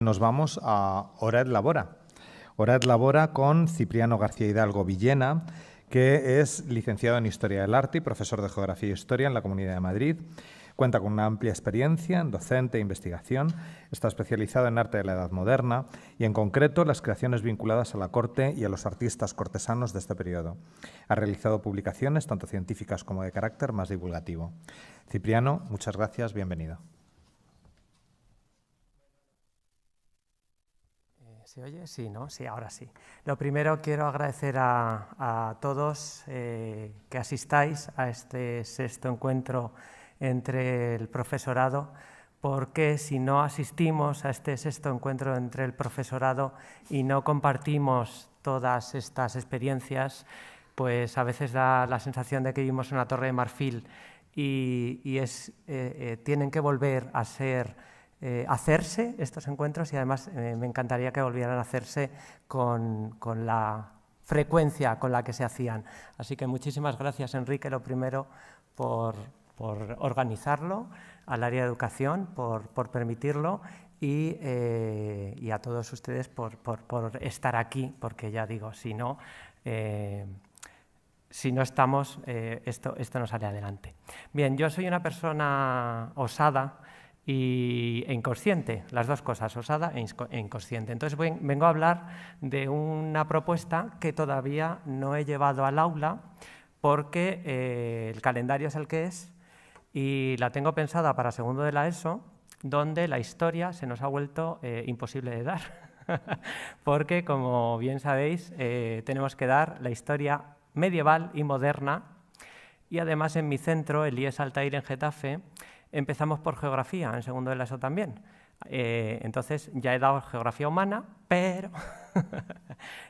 Nos vamos a Hora et Labora. Hora et Labora con Cipriano García Hidalgo Villena, que es licenciado en Historia del Arte y profesor de Geografía e Historia en la Comunidad de Madrid. Cuenta con una amplia experiencia en docente e investigación, está especializado en arte de la Edad Moderna y, en concreto, las creaciones vinculadas a la corte y a los artistas cortesanos de este periodo. Ha realizado publicaciones tanto científicas como de carácter más divulgativo. Cipriano, muchas gracias, bienvenido. ¿Se oye? Sí, ¿no? Sí, ahora sí. Lo primero, quiero agradecer a todos que asistáis a este sexto encuentro entre el profesorado, porque si no asistimos a este sexto encuentro entre el profesorado y no compartimos todas estas experiencias, pues a veces da la sensación de que vivimos en una torre de marfil y tienen que volver a hacerse estos encuentros, y además me encantaría que volvieran a hacerse con la frecuencia con la que se hacían. Así que muchísimas gracias, Enrique, lo primero, por organizarlo, al área de educación por permitirlo, y a todos ustedes por estar aquí, porque ya digo, si no estamos, esto no sale adelante. Bien, yo soy una persona osada e inconsciente, las dos cosas, osada e inconsciente. Entonces vengo a hablar de una propuesta que todavía no he llevado al aula porque el calendario es el que es y la tengo pensada para segundo de la ESO, donde la historia se nos ha vuelto imposible de dar. Porque, como bien sabéis, tenemos que dar la historia medieval y moderna, y además en mi centro, el IES Altair en Getafe, empezamos por geografía, en segundo de la ESO también. Entonces ya he dado geografía humana, pero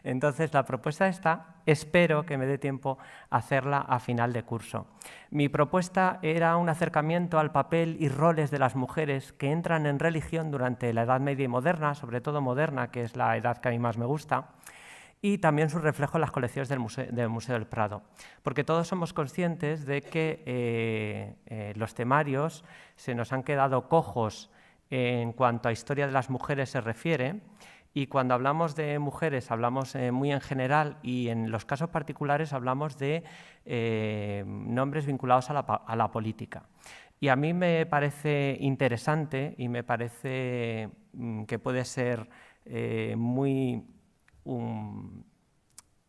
entonces la propuesta está, espero que me dé tiempo a hacerla a final de curso. Mi propuesta era un acercamiento al papel y roles de las mujeres que entran en religión durante la Edad Media y moderna, sobre todo moderna, que es la edad que a mí más me gusta, y también su reflejo en las colecciones del Museo del Prado. Porque todos somos conscientes de que los temarios se nos han quedado cojos en cuanto a historia de las mujeres se refiere, y cuando hablamos de mujeres hablamos muy en general, y en los casos particulares hablamos de nombres vinculados a la política. Y a mí me parece interesante y me parece que puede ser muy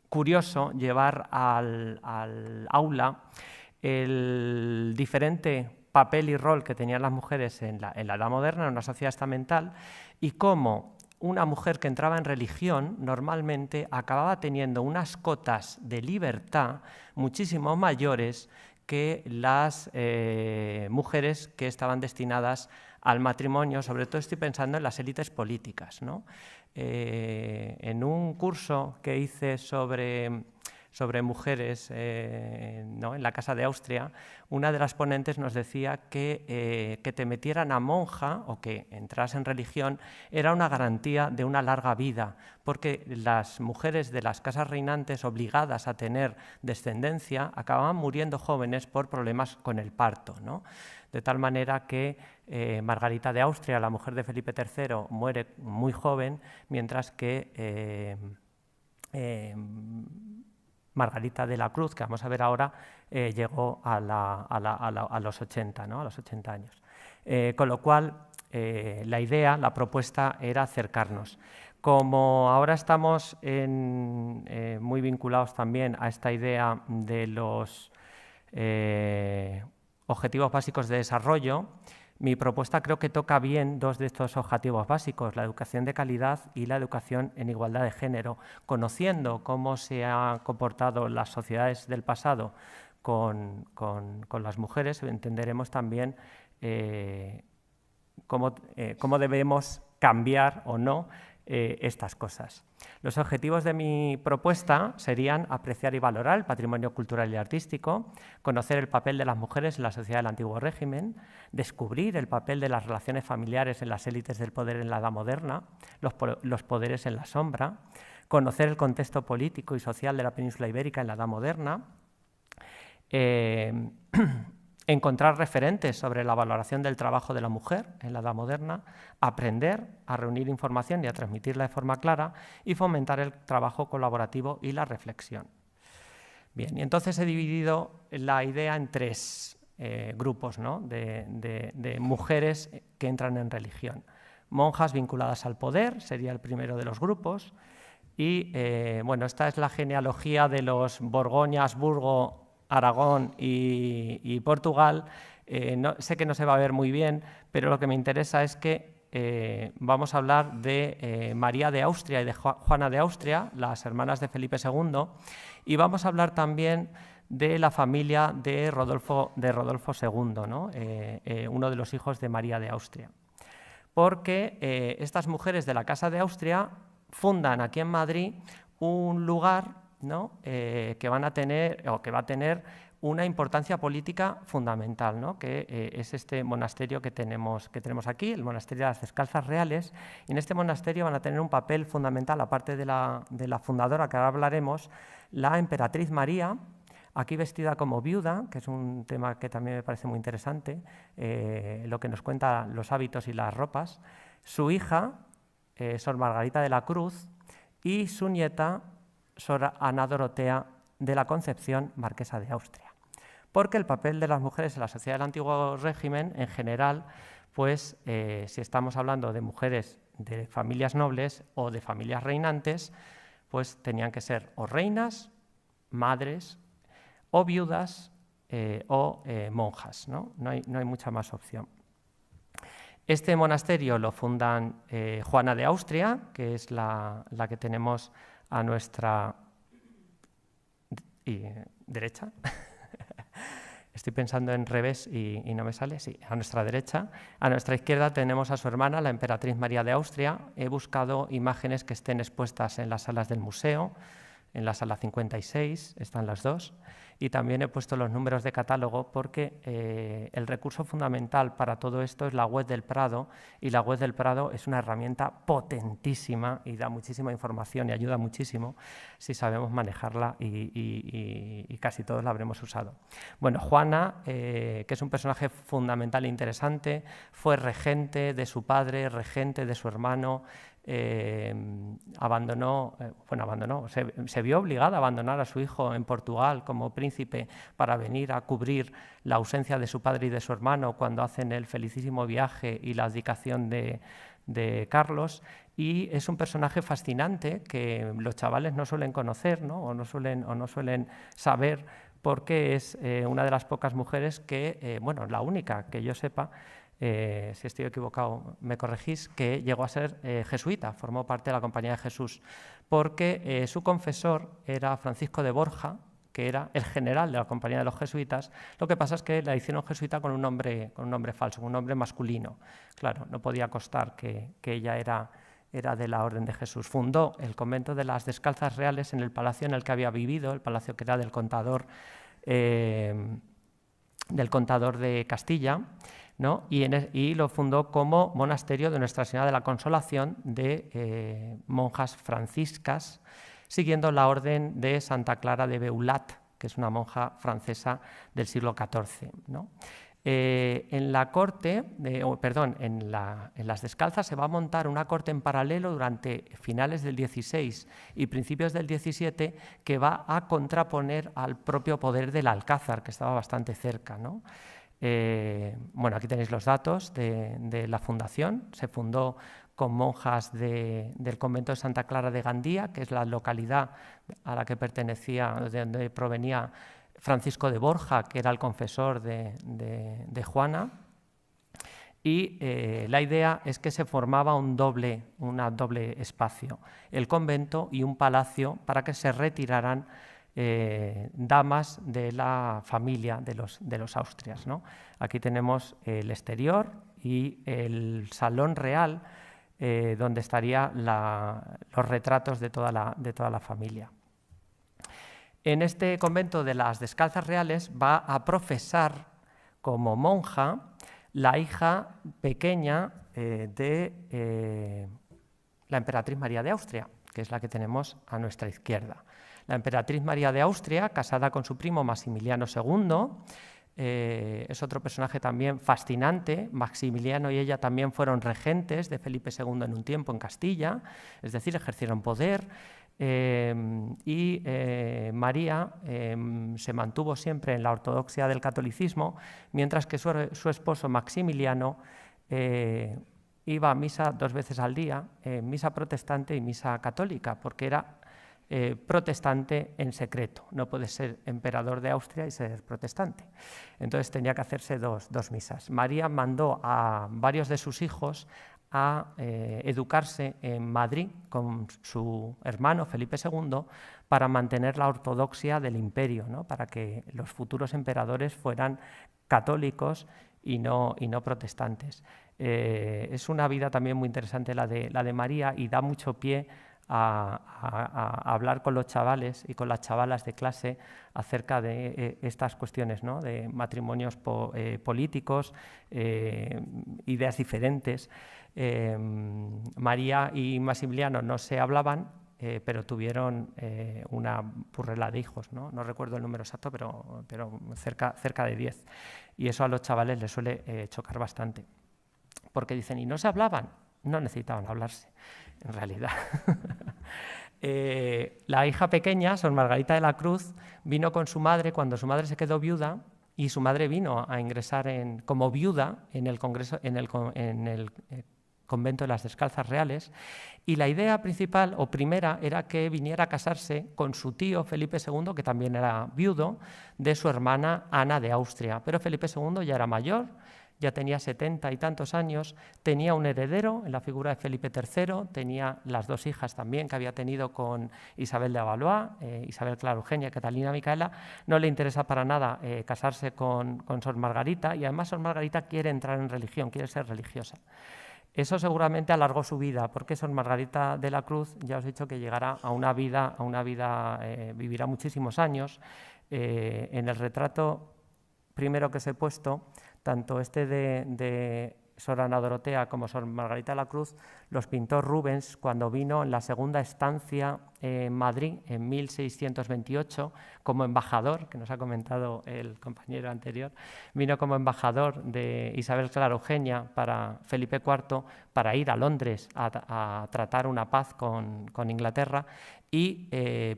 curioso llevar al aula el diferente papel y rol que tenían las mujeres en la Edad Moderna, en una sociedad estamental, y cómo una mujer que entraba en religión normalmente acababa teniendo unas cotas de libertad muchísimo mayores que las mujeres que estaban destinadas al matrimonio. Sobre todo estoy pensando en las élites políticas, ¿no? En un curso que hice sobre mujeres ¿no? en la Casa de Austria, una de las ponentes nos decía que te metieran a monja o que entras en religión era una garantía de una larga vida, porque las mujeres de las casas reinantes obligadas a tener descendencia acababan muriendo jóvenes por problemas con el parto, ¿no? De tal manera que Margarita de Austria, la mujer de Felipe III, muere muy joven, mientras que Margarita de la Cruz, que vamos a ver ahora, llegó a los 80, ¿no? A los 80 años. Con lo cual, la idea, la propuesta era acercarnos. Como ahora estamos muy vinculados también a esta idea de los objetivos básicos de desarrollo, mi propuesta creo que toca bien dos de estos objetivos básicos, la educación de calidad y la educación en igualdad de género. Conociendo cómo se han comportado las sociedades del pasado con las mujeres, entenderemos también cómo debemos cambiar o no estas cosas. Los objetivos de mi propuesta serían apreciar y valorar el patrimonio cultural y artístico, conocer el papel de las mujeres en la sociedad del antiguo régimen, descubrir el papel de las relaciones familiares en las élites del poder en la Edad Moderna, los poderes en la sombra, conocer el contexto político y social de la península ibérica en la Edad Moderna, encontrar referentes sobre la valoración del trabajo de la mujer en la Edad Moderna, aprender a reunir información y a transmitirla de forma clara y fomentar el trabajo colaborativo y la reflexión. Bien, y entonces he dividido la idea en tres grupos, ¿no?, de mujeres que entran en religión. Monjas vinculadas al poder, sería el primero de los grupos, y bueno, esta es la genealogía de los Borgoña, Habsburgo, Aragón y Portugal. Sé que no se va a ver muy bien, pero lo que me interesa es que vamos a hablar de María de Austria y de Juana de Austria, las hermanas de Felipe II, y vamos a hablar también de la familia de Rodolfo II, ¿no?, uno de los hijos de María de Austria. Porque estas mujeres de la Casa de Austria fundan aquí en Madrid un lugar, ¿no?, que van a tener, o que va a tener una importancia política fundamental, ¿no?, que es este monasterio que tenemos aquí, el monasterio de las Descalzas Reales. Y en este monasterio van a tener un papel fundamental, aparte de la fundadora, que ahora hablaremos, la emperatriz María, aquí vestida como viuda, que es un tema que también me parece muy interesante, lo que nos cuenta los hábitos y las ropas, su hija, Sor Margarita de la Cruz, y su nieta, Sor Ana Dorotea de la Concepción, marquesa de Austria. Porque el papel de las mujeres en la sociedad del antiguo régimen, en general, pues si estamos hablando de mujeres de familias nobles o de familias reinantes, pues tenían que ser o reinas, madres, o viudas o monjas, ¿no? No hay mucha más opción. Este monasterio lo fundan Juana de Austria, que es la que tenemos a nuestra derecha. Estoy pensando en revés y no me sale. Sí, a nuestra derecha. A nuestra izquierda tenemos a su hermana, la emperatriz María de Austria. He buscado imágenes que estén expuestas en las salas del museo. En la sala 56 están las dos. Y también he puesto los números de catálogo porque el recurso fundamental para todo esto es la web del Prado, y la web del Prado es una herramienta potentísima y da muchísima información y ayuda muchísimo si sabemos manejarla, y casi todos la habremos usado. Bueno, Juana, que es un personaje fundamental e interesante, fue regente de su padre, regente de su hermano. Se vio obligada a abandonar a su hijo en Portugal como príncipe para venir a cubrir la ausencia de su padre y de su hermano cuando hacen el felicísimo viaje y la abdicación de Carlos. Y es un personaje fascinante que los chavales no suelen conocer, ¿no?, o no suelen saber, porque es una de las pocas mujeres que, bueno, la única que yo sepa, si estoy equivocado me corregís, que llegó a ser jesuita, formó parte de la Compañía de Jesús, porque su confesor era Francisco de Borja, que era el general de la Compañía de los Jesuitas. Lo que pasa es que la hicieron jesuita con un nombre falso, un nombre masculino. Claro, no podía constar que ella era de la Orden de Jesús. Fundó el convento de las Descalzas Reales en el palacio en el que había vivido, el palacio que era del contador de Castilla, ¿no? Y lo fundó como monasterio de Nuestra Señora de la Consolación de monjas franciscas, siguiendo la orden de Santa Clara de Beulat, que es una monja francesa del siglo XIV, ¿no? En la corte, en las Descalzas se va a montar una corte en paralelo durante finales del XVI y principios del XVII, que va a contraponer al propio poder del Alcázar, que estaba bastante cerca, ¿no? Bueno, aquí tenéis los datos de la fundación. Se fundó con monjas del convento de Santa Clara de Gandía, que es la localidad a la que pertenecía, de donde provenía Francisco de Borja, que era el confesor de Juana. Y la idea es que se formaba un doble espacio, el convento y un palacio, para que se retiraran damas de la familia de los Austrias, ¿no? Aquí tenemos el exterior y el salón real, donde estarían los retratos de toda la familia. En este convento de las Descalzas Reales va a profesar como monja la hija pequeña de la emperatriz María de Austria, que es la que tenemos a nuestra izquierda. La emperatriz María de Austria, casada con su primo Maximiliano II, es otro personaje también fascinante. Maximiliano y ella también fueron regentes de Felipe II en un tiempo en Castilla, es decir, ejercieron poder. María se mantuvo siempre en la ortodoxia del catolicismo, mientras que su esposo Maximiliano iba a misa 2 veces al día, misa protestante y misa católica, porque era protestante en secreto. No puede ser emperador de Austria y ser protestante. Entonces tenía que hacerse dos misas. María mandó a varios de sus hijos a educarse en Madrid con su hermano Felipe II para mantener la ortodoxia del imperio, ¿no? Para que los futuros emperadores fueran católicos y no protestantes. Es una vida también muy interesante la de María, y da mucho pie a hablar con los chavales y con las chavalas de clase acerca de estas cuestiones, ¿no? De matrimonios políticos, ideas diferentes. María y Maximiliano no se hablaban, pero tuvieron una purrela de hijos, ¿no? No recuerdo el número exacto, pero cerca de 10. Y eso a los chavales les suele chocar bastante. Porque dicen, ¿y no se hablaban? No necesitaban hablarse, en realidad. La hija pequeña, Sor Margarita de la Cruz, vino con su madre cuando su madre se quedó viuda, y su madre vino a ingresar como viuda en el convento de las Descalzas Reales, y la idea principal o primera era que viniera a casarse con su tío Felipe II, que también era viudo, de su hermana Ana de Austria. Pero Felipe II ya era mayor, ya tenía 70 y tantos años, tenía un heredero en la figura de Felipe III, tenía las 2 hijas también que había tenido con Isabel de Valois, Isabel Clara Eugenia y Catalina Micaela. No le interesa para nada casarse con Sor Margarita, y además Sor Margarita quiere entrar en religión, quiere ser religiosa. Eso seguramente alargó su vida, porque Sor Margarita de la Cruz, ya os he dicho que llegará a una vida, vivirá muchísimos años. En el retrato primero que os he puesto, tanto este de Sor Ana Dorotea como Sor Margarita de la Cruz, los pintó Rubens cuando vino en la segunda estancia en Madrid en 1628 como embajador, que nos ha comentado el compañero anterior, vino como embajador de Isabel Clara Eugenia para Felipe IV para ir a Londres a tratar una paz con Inglaterra, y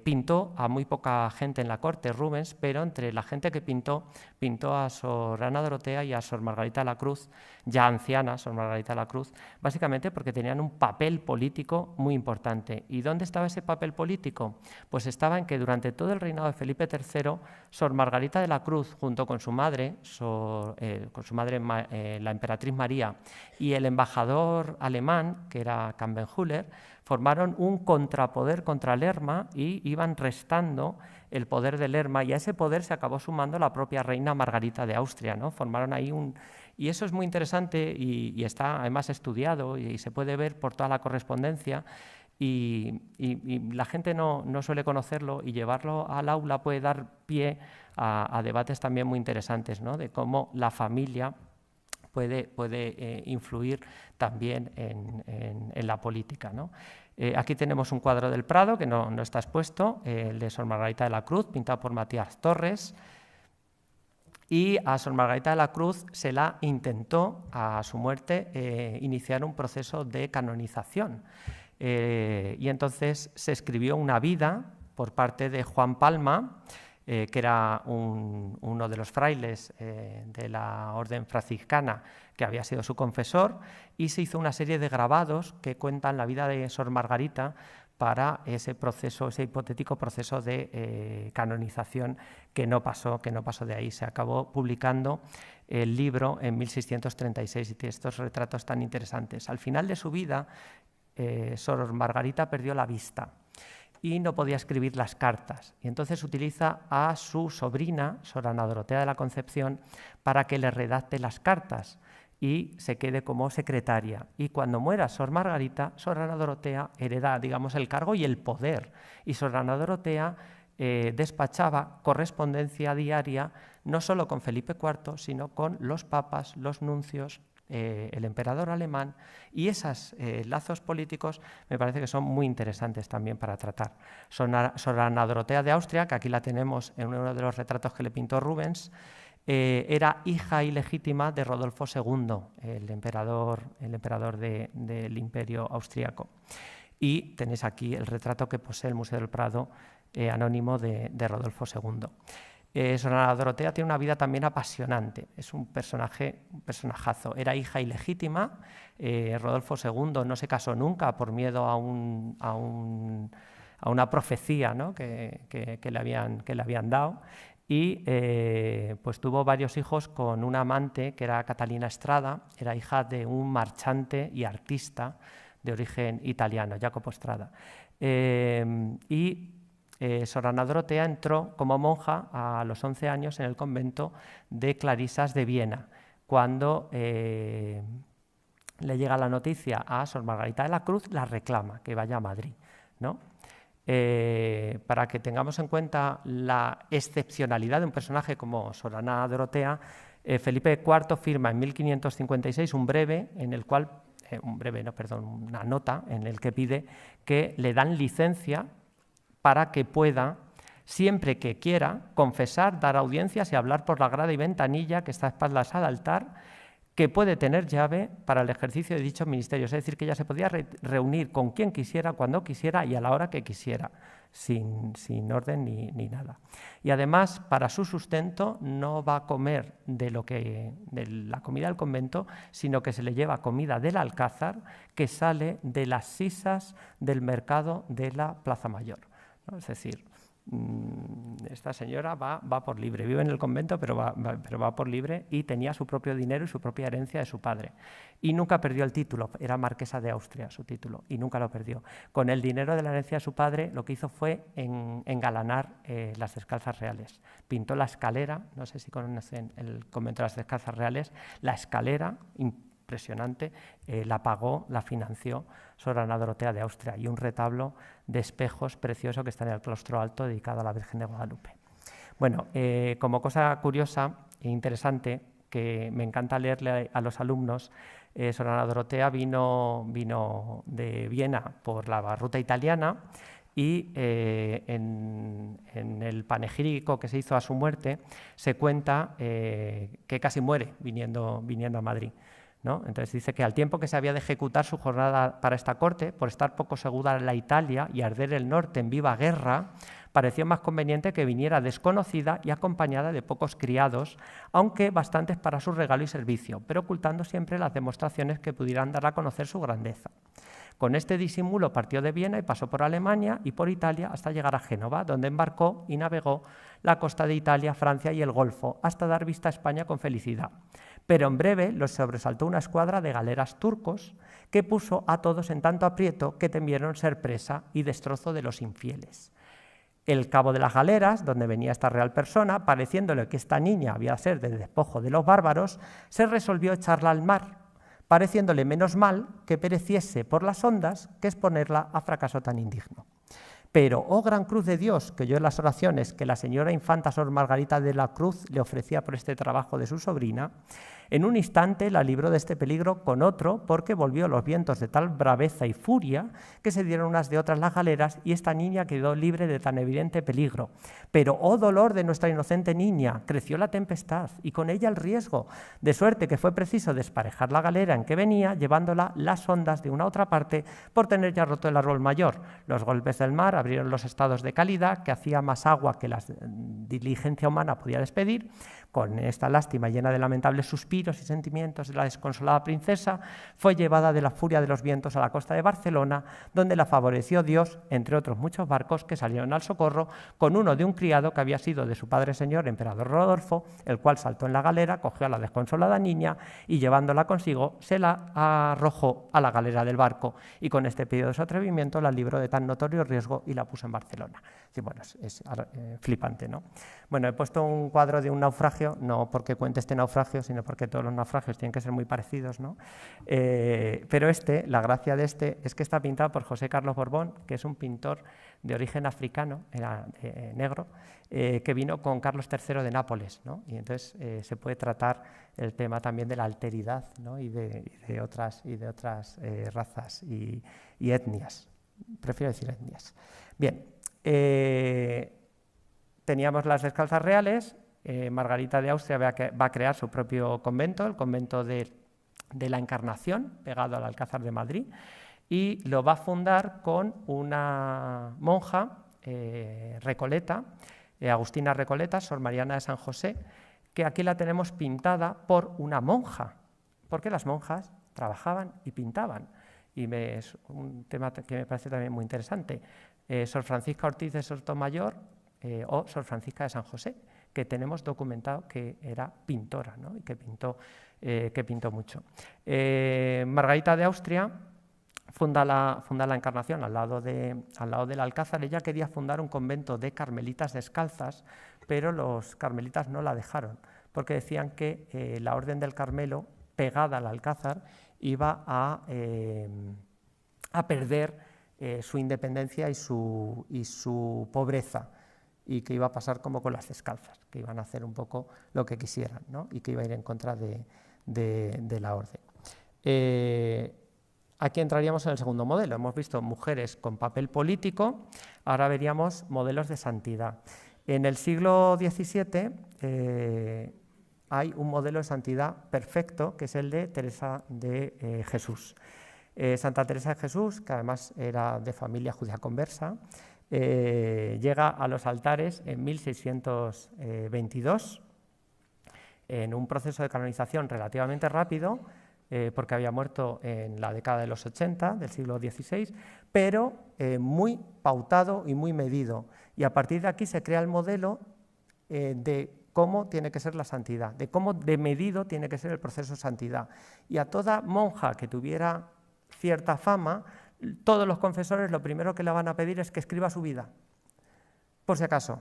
pintó a muy poca gente en la corte, Rubens, pero entre la gente que pintó a Sor Ana Dorotea y a Sor Margarita de la Cruz, ya anciana, Sor Margarita de la Cruz, básicamente porque tenían un papel político muy importante. ¿Y dónde estaba ese papel político? Pues estaba en que durante todo el reinado de Felipe III, Sor Margarita de la Cruz, junto con su madre, la emperatriz María, y el embajador alemán, que era Kambenhüller, formaron un contrapoder contra Lerma y iban restando el poder de Lerma, y a ese poder se acabó sumando la propia reina Margarita de Austria, ¿no? Formaron ahí y eso es muy interesante y está además estudiado y se puede ver por toda la correspondencia, y la gente no suele conocerlo, y llevarlo al aula puede dar pie a debates también muy interesantes, ¿no? De cómo la familia puede influir también en la política, ¿no? Aquí tenemos un cuadro del Prado que no está expuesto, el de Sor Margarita de la Cruz, pintado por Matías Torres, y a Sor Margarita de la Cruz se la intentó, a su muerte, iniciar un proceso de canonización. Y entonces se escribió una vida por parte de Juan Palma, que era uno de los frailes de la orden franciscana, que había sido su confesor, y se hizo una serie de grabados que cuentan la vida de Sor Margarita para ese hipotético proceso de canonización que no pasó de ahí. Se acabó publicando el libro en 1636 y tiene estos retratos tan interesantes. Al final de su vida, Sor Margarita perdió la vista y no podía escribir las cartas, y entonces utiliza a su sobrina, Sor Ana Dorotea de la Concepción, para que le redacte las cartas y se quede como secretaria. Y cuando muera Sor Margarita, Sor Ana Dorotea hereda, digamos, el cargo y el poder, y Sor Ana Dorotea despachaba correspondencia diaria no solo con Felipe IV, sino con los papas, los nuncios, el emperador alemán, y esos lazos políticos me parece que son muy interesantes también para tratar. Sor Ana Dorotea de Austria, que aquí la tenemos en uno de los retratos que le pintó Rubens, era hija ilegítima de Rodolfo II, el emperador del Imperio Austríaco. Y tenéis aquí el retrato que posee el Museo del Prado, anónimo de Rodolfo II. Sor Ana Dorotea tiene una vida también apasionante, es un personajazo. Era hija ilegítima, Rodolfo II no se casó nunca por miedo a una profecía, ¿no? que le habían dado, y pues tuvo varios hijos con una amante que era Catalina Estrada, era hija de un marchante y artista de origen italiano, Jacopo Strada. Sor Ana Dorotea entró como monja a los 11 años en el convento de Clarisas de Viena, cuando le llega la noticia a Sor Margarita de la Cruz, la reclama, que vaya a Madrid, ¿no? Para que tengamos en cuenta la excepcionalidad de un personaje como Sor Ana Dorotea, Felipe IV firma en 1556 una nota en el que pide que le dan licencia para que pueda, siempre que quiera, confesar, dar audiencias y hablar por la grada y ventanilla que está a espaldas al altar, que puede tener llave para el ejercicio de dichos ministerios. Es decir, que ella se podía reunir con quien quisiera, cuando quisiera y a la hora que quisiera, sin orden ni nada. Y además, para su sustento, no va a comer de la comida del convento, sino que se le lleva comida del alcázar que sale de las sisas del mercado de la Plaza Mayor, ¿no? Es decir, esta señora va por libre, vive en el convento, pero va por libre, y tenía su propio dinero y su propia herencia de su padre. Y nunca perdió el título, era marquesa de Austria su título, y nunca lo perdió. Con el dinero de la herencia de su padre lo que hizo fue engalanar las Descalzas Reales. Pintó la escalera, no sé si conocen el convento de las Descalzas Reales, la escalera impresionante, la pagó, la financió Sor Ana Dorotea de Austria, y un retablo de espejos precioso que está en el claustro alto dedicado a la Virgen de Guadalupe. Bueno, como cosa curiosa e interesante, que me encanta leerle a los alumnos, Sor Ana Dorotea vino de Viena por la ruta italiana, y en el panegírico que se hizo a su muerte se cuenta que casi muere viniendo a Madrid, ¿no? Entonces dice que al tiempo que se había de ejecutar su jornada para esta corte, por estar poco segura la Italia y arder el norte en viva guerra, pareció más conveniente que viniera desconocida y acompañada de pocos criados, aunque bastantes para su regalo y servicio, pero ocultando siempre las demostraciones que pudieran dar a conocer su grandeza. Con este disimulo partió de Viena y pasó por Alemania y por Italia hasta llegar a Génova, donde embarcó y navegó la costa de Italia, Francia y el Golfo, hasta dar vista a España con felicidad. Pero en breve los sobresaltó una escuadra de galeras turcos que puso a todos en tanto aprieto que temieron ser presa y destrozo de los infieles. El cabo de las galeras, donde venía esta real persona, pareciéndole que esta niña había de ser del despojo de los bárbaros, se resolvió echarla al mar, pareciéndole menos mal que pereciese por las ondas que exponerla a fracaso tan indigno. Pero, oh gran cruz de Dios, que oyó en las oraciones que la señora infanta Sor Margarita de la Cruz le ofrecía por este trabajo de su sobrina, en un instante la libró de este peligro con otro, porque volvió los vientos de tal braveza y furia que se dieron unas de otras las galeras y esta niña quedó libre de tan evidente peligro. Pero, oh dolor de nuestra inocente niña, creció la tempestad y con ella el riesgo, de suerte que fue preciso desparejar la galera en que venía, llevándola las ondas de una a otra parte por tener ya roto el árbol mayor. Los golpes del mar abrieron los estados de calidad, que hacía más agua que la diligencia humana podía despedir. Con esta lástima llena de lamentables suspiros y sentimientos de la desconsolada princesa, fue llevada de la furia de los vientos a la costa de Barcelona, donde la favoreció Dios, entre otros muchos barcos que salieron al socorro, con uno de un criado que había sido de su padre señor, emperador Rodolfo, el cual saltó en la galera, cogió a la desconsolada niña y llevándola consigo, se la arrojó a la galera del barco, y con este pedido de su atrevimiento la libró de tan notorio riesgo y la puso en Barcelona. Sí, bueno, es flipante, ¿no? Bueno, he puesto un cuadro de un naufragio, no porque cuente este naufragio, sino porque todos los naufragios tienen que ser muy parecidos, ¿no? Pero la gracia de este es que está pintado por José Carlos Borbón, que es un pintor de origen africano, era negro, que vino con Carlos III de Nápoles, ¿no? Y entonces se puede tratar el tema también de la alteridad, ¿no? y de otras razas y etnias. Prefiero decir etnias. Bien, teníamos las Descalzas Reales. Margarita de Austria va a crear su propio convento, el convento de la Encarnación, pegado al Alcázar de Madrid, y lo va a fundar con una monja recoleta, Agustina Recoleta, Sor Mariana de San José, que aquí la tenemos pintada por una monja, porque las monjas trabajaban y pintaban. Y es un tema que me parece también muy interesante. Sor Francisca Ortiz de Sotomayor o Sor Francisca de San José, que tenemos documentado que era pintora, ¿no? Y que pintó mucho. Margarita de Austria funda la Encarnación al lado del Alcázar. Ella quería fundar un convento de carmelitas descalzas, pero los carmelitas no la dejaron, porque decían que la Orden del Carmelo, pegada al Alcázar, iba a perder su independencia y su pobreza, y que iba a pasar como con las descalzas, que iban a hacer un poco lo que quisieran, ¿no? Y que iba a ir en contra de la orden. Aquí entraríamos en el segundo modelo. Hemos visto mujeres con papel político, ahora veríamos modelos de santidad. En el siglo XVII hay un modelo de santidad perfecto, que es el de Teresa de Jesús. Santa Teresa de Jesús, que además era de familia judía conversa, llega a los altares en 1622, en un proceso de canonización relativamente rápido, porque había muerto en la década de los 80 del siglo XVI, pero muy pautado y muy medido. Y a partir de aquí se crea el modelo de cómo tiene que ser la santidad, de cómo de medido tiene que ser el proceso de santidad. Y a toda monja que tuviera cierta fama, todos los confesores lo primero que le van a pedir es que escriba su vida, por si acaso,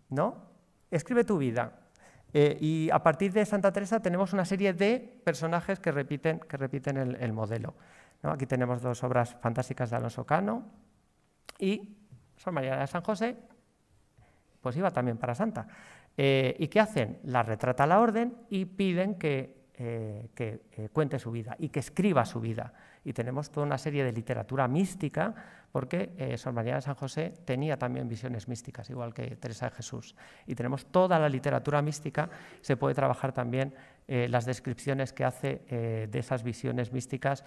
¿no? Escribe tu vida. Y a partir de Santa Teresa tenemos una serie de personajes que repiten el modelo, ¿no? Aquí tenemos dos obras fantásticas de Alonso Cano, y Sor María de San José pues iba también para santa. ¿Y qué hacen? La retrata la orden y piden que cuente su vida y que escriba su vida. Y tenemos toda una serie de literatura mística, porque Sor María de San José tenía también visiones místicas, igual que Teresa de Jesús. Y tenemos toda la literatura mística, se puede trabajar también las descripciones que hace de esas visiones místicas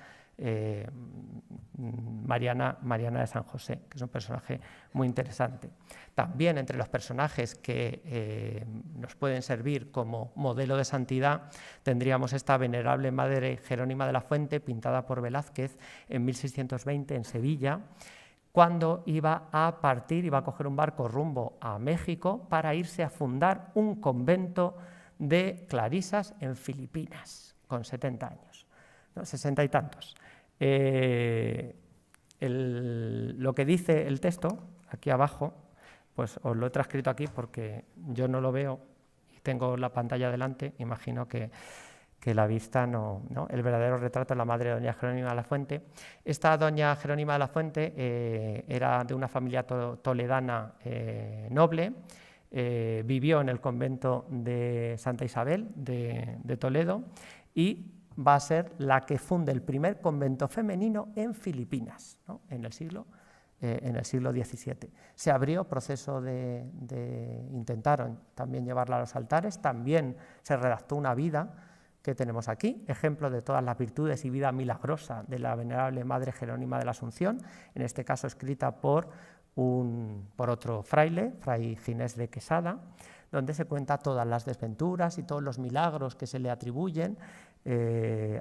Mariana de San José, que es un personaje muy interesante. También entre los personajes que nos pueden servir como modelo de santidad tendríamos esta venerable Madre Jerónima de la Fuente, pintada por Velázquez en 1620 en Sevilla, cuando iba a coger un barco rumbo a México para irse a fundar un convento de clarisas en Filipinas, con 70 años, ¿no? 60 y tantos. Lo que dice el texto, aquí abajo, pues os lo he transcrito aquí porque yo no lo veo y tengo la pantalla delante, imagino que la vista no. El verdadero retrato de la madre de doña Jerónima de la Fuente. Esta doña Jerónima de la Fuente era de una familia toledana noble, vivió en el convento de Santa Isabel de Toledo y va a ser la que funde el primer convento femenino en Filipinas, ¿no? en el siglo XVII. Se abrió proceso intentaron también llevarla a los altares, también se redactó una vida que tenemos aquí, ejemplo de todas las virtudes y vida milagrosa de la venerable Madre Jerónima de la Asunción, en este caso escrita por otro fraile, Fray Ginés de Quesada, donde se cuenta todas las desventuras y todos los milagros que se le atribuyen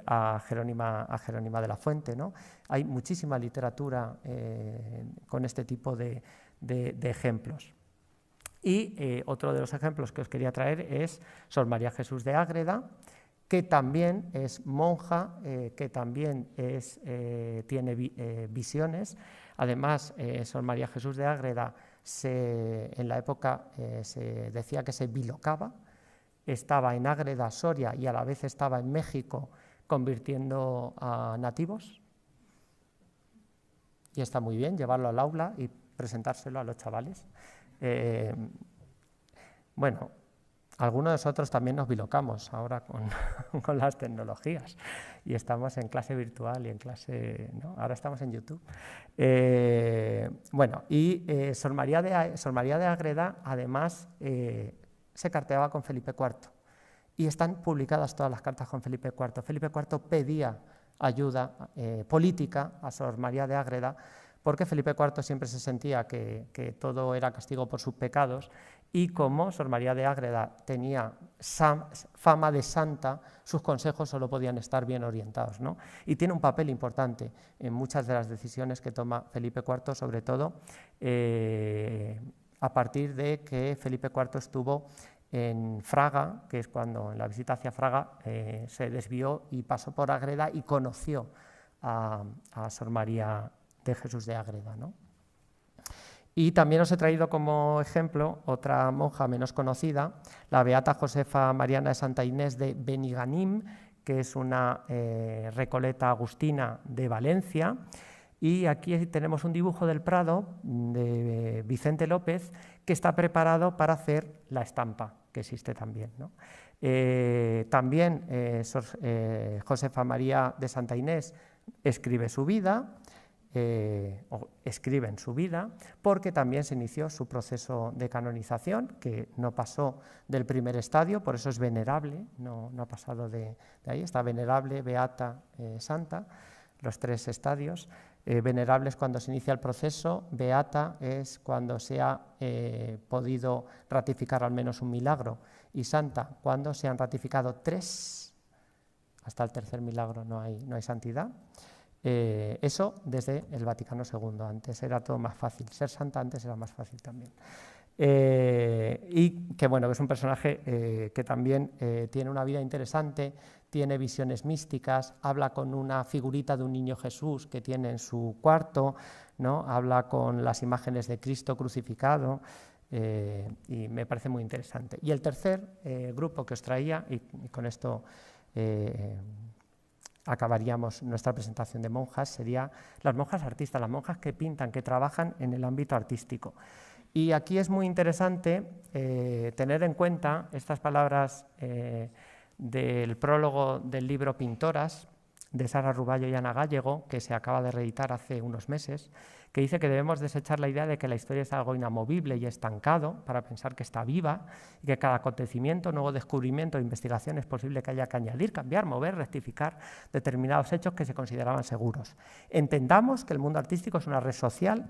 a Jerónima de la Fuente, ¿no? Hay muchísima literatura con este tipo de ejemplos. Y otro de los ejemplos que os quería traer es Sor María Jesús de Ágreda, que también es monja, que también tiene visiones. Además, Sor María Jesús de Ágreda en la época se decía que se bilocaba, estaba en Ágreda, Soria, y a la vez estaba en México convirtiendo a nativos. Y está muy bien llevarlo al aula y presentárselo a los chavales. Bueno, algunos de nosotros también nos bilocamos ahora con las tecnologías y estamos en clase virtual y en clase, ¿no? Ahora estamos en YouTube. Bueno, y Sor María de Ágreda, además, se carteaba con Felipe IV y están publicadas todas las cartas con Felipe IV. Felipe IV pedía ayuda política a Sor María de Ágreda porque Felipe IV siempre se sentía que todo era castigo por sus pecados y como Sor María de Ágreda tenía fama de santa, sus consejos solo podían estar bien orientados, ¿no? Y tiene un papel importante en muchas de las decisiones que toma Felipe IV, sobre todo a partir de que Felipe IV estuvo en Fraga, que es cuando en la visita hacia Fraga se desvió y pasó por Ágreda y conoció a Sor María de Jesús de Ágreda, ¿no? Y también os he traído como ejemplo otra monja menos conocida, la beata Josefa Mariana de Santa Inés de Beniganim, que es una recoleta agustina de Valencia. Y aquí tenemos un dibujo del Prado de Vicente López que está preparado para hacer la estampa, que existe también, ¿no? También Josefa María de Santa Inés escribe su vida, o escriben su vida, porque también se inició su proceso de canonización, que no pasó del primer estadio, por eso es venerable, no ha pasado de ahí, está venerable, beata, santa, los tres estadios. Venerable es cuando se inicia el proceso, beata es cuando se ha podido ratificar al menos un milagro, y santa cuando se han ratificado 3, hasta el tercer milagro no hay santidad. Eso desde el Vaticano II, antes era todo más fácil, ser santa antes era más fácil también. Y que bueno, que es un personaje que también tiene una vida interesante, tiene visiones místicas, habla con una figurita de un niño Jesús que tiene en su cuarto, ¿no? Habla con las imágenes de Cristo crucificado, y me parece muy interesante. Y el tercer grupo que os traía, y con esto acabaríamos nuestra presentación de monjas, sería las monjas artistas, las monjas que pintan, que trabajan en el ámbito artístico. Y aquí es muy interesante tener en cuenta estas palabras del prólogo del libro Pintoras, de Sara Ruballo y Ana Gallego, que se acaba de reeditar hace unos meses, que dice que debemos desechar la idea de que la historia es algo inamovible y estancado para pensar que está viva y que cada acontecimiento, nuevo descubrimiento o investigación es posible que haya que añadir, cambiar, mover, rectificar determinados hechos que se consideraban seguros. Entendamos que el mundo artístico es una red social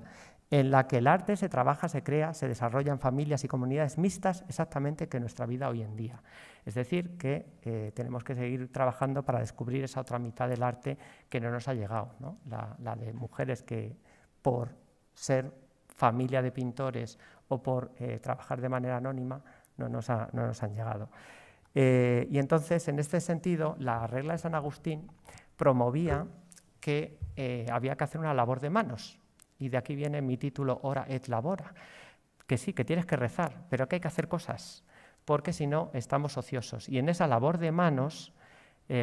en la que el arte se trabaja, se crea, se desarrolla en familias y comunidades mixtas exactamente que nuestra vida hoy en día. Es decir, que tenemos que seguir trabajando para descubrir esa otra mitad del arte que no nos ha llegado, ¿no? La de mujeres que por ser familia de pintores o por trabajar de manera anónima no nos han llegado. Y entonces, en este sentido, la regla de San Agustín promovía que había que hacer una labor de manos. Y de aquí viene mi título Ora et Labora, que sí, que tienes que rezar, pero que hay que hacer cosas, porque si no estamos ociosos. Y en esa labor de manos,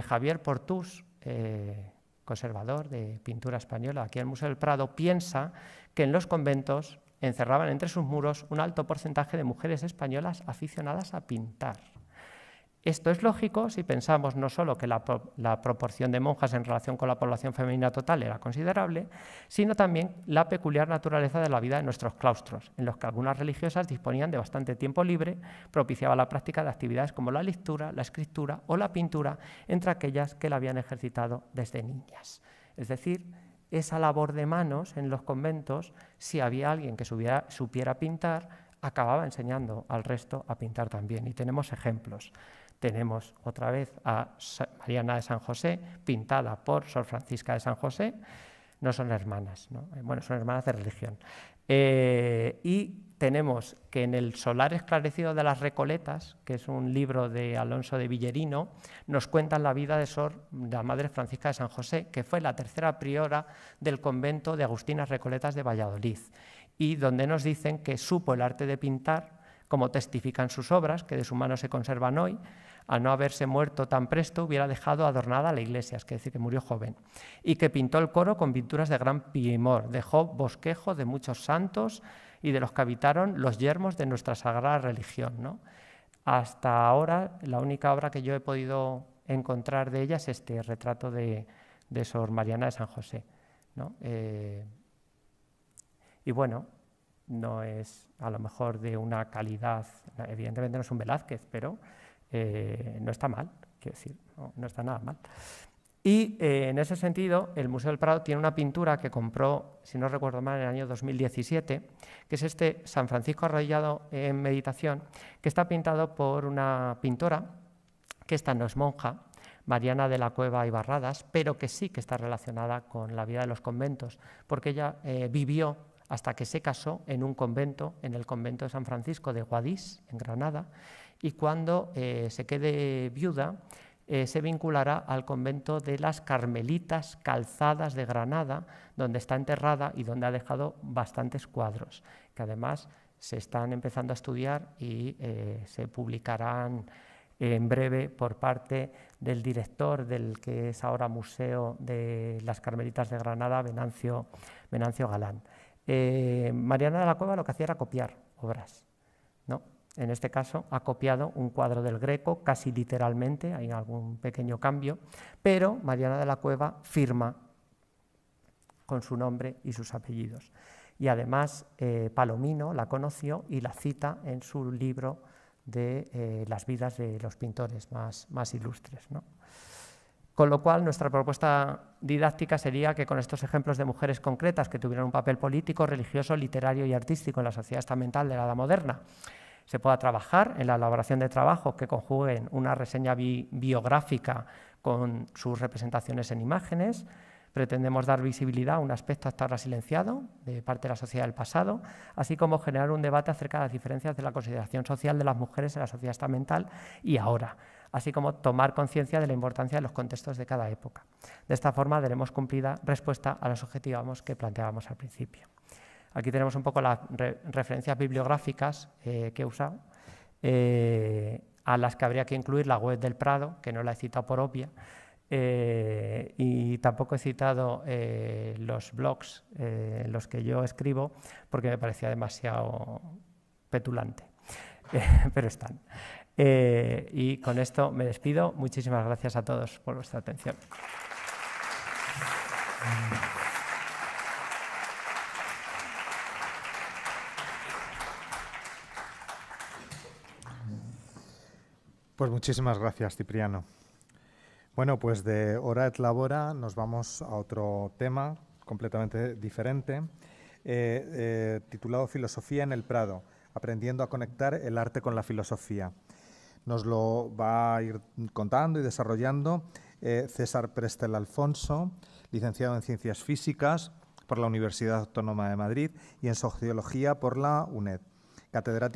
Javier Portús, conservador de pintura española aquí en el Museo del Prado, piensa que en los conventos encerraban entre sus muros un alto porcentaje de mujeres españolas aficionadas a pintar. Esto es lógico si pensamos no solo que la proporción de monjas en relación con la población femenina total era considerable, sino también la peculiar naturaleza de la vida de nuestros claustros, en los que algunas religiosas disponían de bastante tiempo libre, propiciaba la práctica de actividades como la lectura, la escritura o la pintura, entre aquellas que la habían ejercitado desde niñas. Es decir, esa labor de manos en los conventos, si había alguien que supiera pintar, acababa enseñando al resto a pintar también. Y tenemos ejemplos. Tenemos otra vez a Mariana de San José, pintada por Sor Francisca de San José. No son hermanas, ¿no? Bueno, son hermanas de religión. Y tenemos que en el Solar esclarecido de las Recoletas, que es un libro de Alonso de Villerino, nos cuentan la vida de la Madre Francisca de San José, que fue la tercera priora del convento de Agustinas Recoletas de Valladolid, y donde nos dicen que supo el arte de pintar, como testifican sus obras, que de su mano se conservan hoy. Al no haberse muerto tan presto, hubiera dejado adornada la iglesia, es decir, que murió joven, y que pintó el coro con pinturas de gran primor, dejó bosquejo de muchos santos y de los que habitaron los yermos de nuestra sagrada religión, ¿no? Hasta ahora, la única obra que yo he podido encontrar de ella es este retrato de Sor Mariana de San José, ¿no? Y bueno, no es a lo mejor de una calidad, evidentemente no es un Velázquez, pero no está mal, quiero decir, no está nada mal. Y en ese sentido, el Museo del Prado tiene una pintura que compró, si no recuerdo mal, en el año 2017, que es este San Francisco arrodillado en meditación, que está pintado por una pintora, que esta no es monja, Mariana de la Cueva y Barradas, pero que sí que está relacionada con la vida de los conventos, porque ella vivió hasta que se casó en un convento, en el convento de San Francisco de Guadix, en Granada, y cuando se quede viuda, se vinculará al convento de las Carmelitas Calzadas de Granada, donde está enterrada y donde ha dejado bastantes cuadros, que además se están empezando a estudiar y se publicarán en breve por parte del director del que es ahora Museo de las Carmelitas de Granada, Venancio Galán. Mariana de la Cueva lo que hacía era copiar obras, ¿no? En este caso ha copiado un cuadro del Greco, casi literalmente, hay algún pequeño cambio, pero Mariana de la Cueva firma con su nombre y sus apellidos. Y además Palomino la conoció y la cita en su libro de las vidas de los pintores más ilustres, ¿no? Con lo cual, nuestra propuesta didáctica sería que con estos ejemplos de mujeres concretas que tuvieron un papel político, religioso, literario y artístico en la sociedad estamental de la Edad Moderna, se pueda trabajar en la elaboración de trabajos que conjuguen una reseña biográfica con sus representaciones en imágenes. Pretendemos dar visibilidad a un aspecto hasta ahora silenciado de parte de la sociedad del pasado, así como generar un debate acerca de las diferencias de la consideración social de las mujeres en la sociedad estamental y ahora, así como tomar conciencia de la importancia de los contextos de cada época. De esta forma daremos cumplida respuesta a los objetivos que planteábamos al principio. Aquí tenemos un poco las referencias bibliográficas que he usado, a las que habría que incluir la web del Prado, que no la he citado por obvia, y tampoco he citado los blogs en los que yo escribo, porque me parecía demasiado petulante, pero están. Y con esto me despido. Muchísimas gracias a todos por vuestra atención. Pues muchísimas gracias, Cipriano. Bueno, pues de Hora et Labora nos vamos a otro tema completamente diferente, titulado Filosofía en el Prado, aprendiendo a conectar el arte con la filosofía. Nos lo va a ir contando y desarrollando César Prestel Alfonso, licenciado en Ciencias Físicas por la Universidad Autónoma de Madrid y en Sociología por la UNED, catedrático